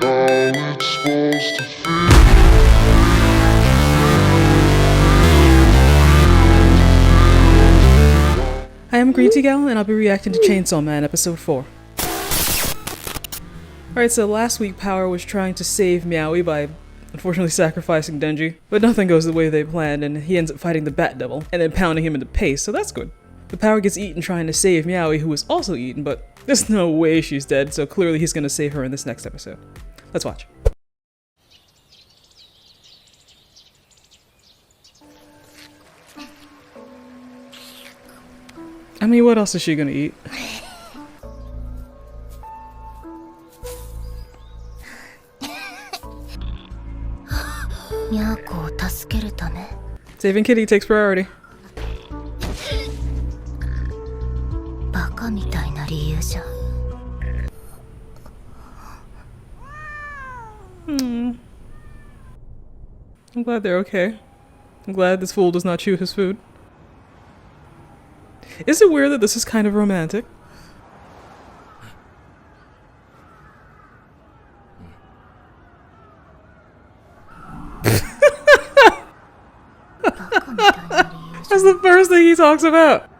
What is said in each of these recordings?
it's supposed to feel. Hi, I'm Green Tea Gal, and I'll be reacting to Chainsaw Man episode 4. Alright, so last week Power was trying to save Meowie by unfortunately sacrificing Denji, but nothing goes the way they planned, and he ends up fighting the Bat Devil and then pounding him into paste, so that's good. The Power gets eaten trying to save Meowie, who was also eaten, but there's no way she's dead, so clearly he's gonna save her in this next episode. Let's watch. I mean, what else is she gonna eat? Saving Kitty takes priority. I'm glad they're okay. I'm glad this fool does not chew his food. Is it weird that this is kind of romantic? That's the first thing he talks about.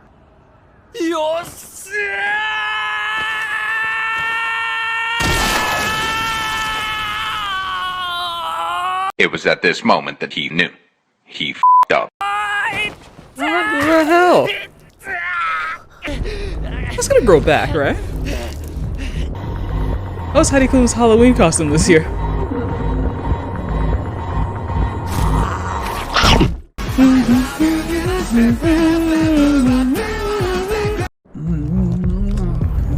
It was at this moment that he knew. He f***ed up. What the hell? That's gonna grow back, right? That was Heidi-kun's Halloween costume this year.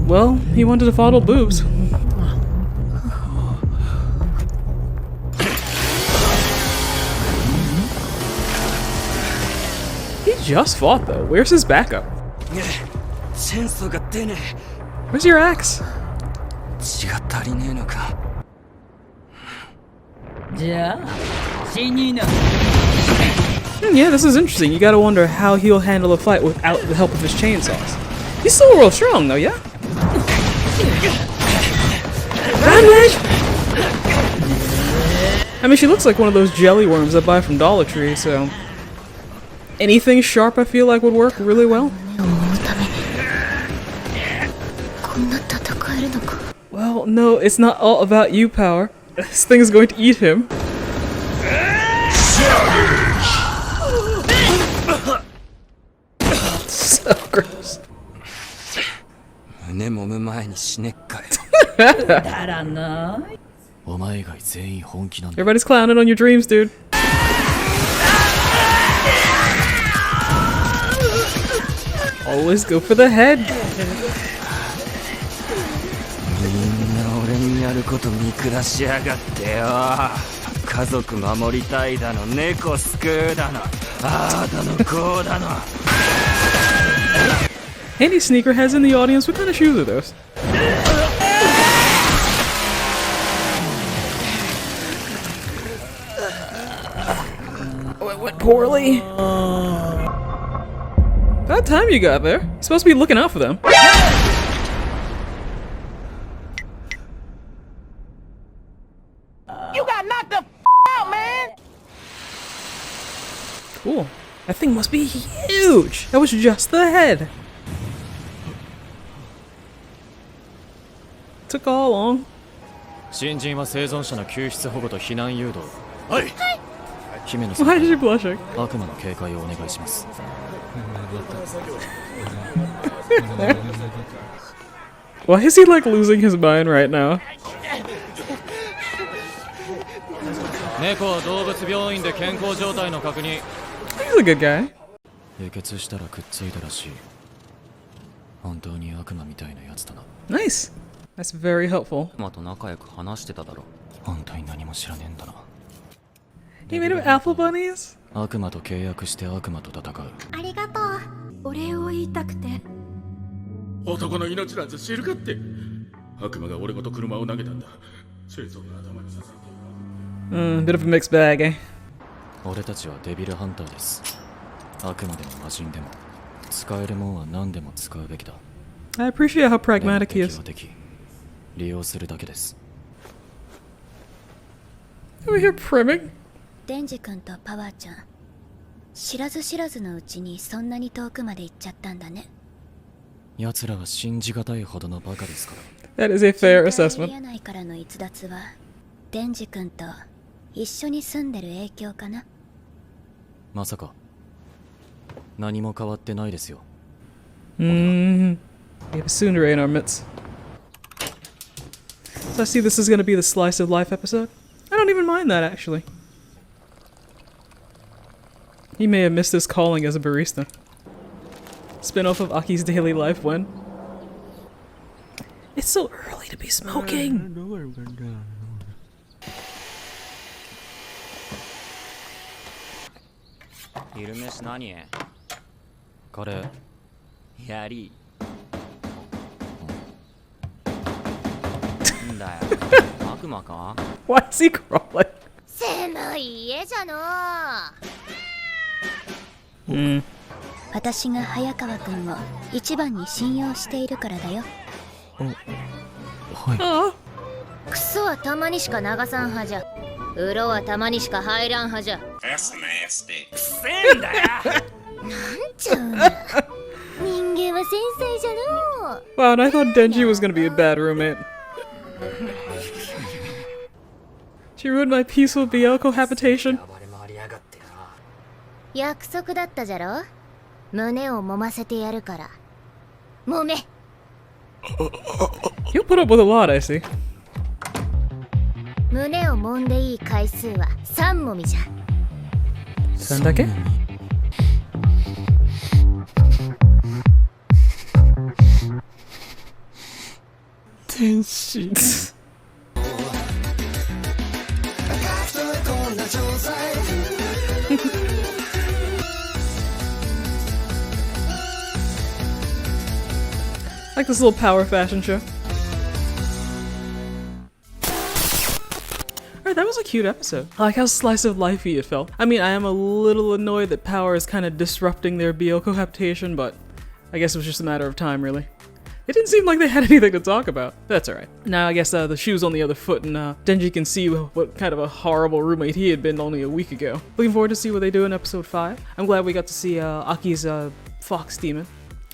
Well, he wanted to fondle boobs. He just fought though. Where's his backup? Where's your axe? Yeah, this is interesting. You gotta wonder how he'll handle a fight without the help of his chainsaws. He's still real strong though, yeah? I mean, she looks like one of those jelly worms I buy from Dollar Tree, so... anything sharp I feel like would work really well. Well, no, it's not all about you, Power. This thing is going to eat him. So gross. Everybody's clowning on your dreams, dude. Always go for the head. Any sneakerheads in the audience? What kind of shoes are those? Oh, it went poorly. About time you got there. You're supposed to be looking out for them. You got knocked the f out, man! Cool. That thing must be huge. That was just the head. Took all along. Why is she blushing? Why is he like losing his mind right now? He's a good guy. Nice. That's very helpful. You made him apple bunnies? Bit of a mixed bag, eh? I appreciate how pragmatic he is. Over here primming? デンジ君とパワーちゃん、知らず知らずのうちにそんなに遠くまで行っちゃったんだね。奴らは信じがたいほどのバカですから。 That is a fair エ assessment. リア内からの逸脱はデンジ君と一緒に住んでる影響かな。まさか何も変わってないですよ。We have a tsundere in our midst. So I see this is gonna be the slice of life episode. I don't even mind that, actually. He may have missed his calling as a barista. Spin-off of Aki's daily life when? It's so early to be smoking! 昼飯何？カレー。やり。なんだよ。悪魔か？ Why is he crawling? 狭い家じゃのう私が早川君を一番に信用しているからだよ。あクソはたまにしか流さんはじゃ。ウロはたまにしか入らんはじゃ。くせえんだよ。なんちゃうんだ。人間は繊細じゃの。 Wow, and I thought Denji was gonna be a bad roommate. She ruined my peaceful BL cohabitation. 約束だったじゃろ。胸を揉ませてやるから。揉め。You'll put up with a lot, I see. 胸を揉んでいい回数は3揉みじゃ。そんだけ? Denji. Like this little power fashion show. Alright, that was a cute episode. I like how slice of lifey it felt. I mean, I am a little annoyed that power is kind of disrupting their BL cohabitation, but I guess it was just a matter of time, really. It didn't seem like they had anything to talk about. That's alright. Now I guess the shoe's on the other foot, and Denji can see what kind of a horrible roommate he had been only a week ago. Looking forward to see what they do in episode 5. I'm glad we got to see Aki's fox demon.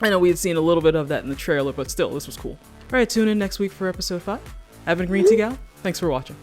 I know we had seen a little bit of that in the trailer, but still, this was cool. Alright, tune in next week for episode 5. I've been Green Tea Gal. Thanks for watching.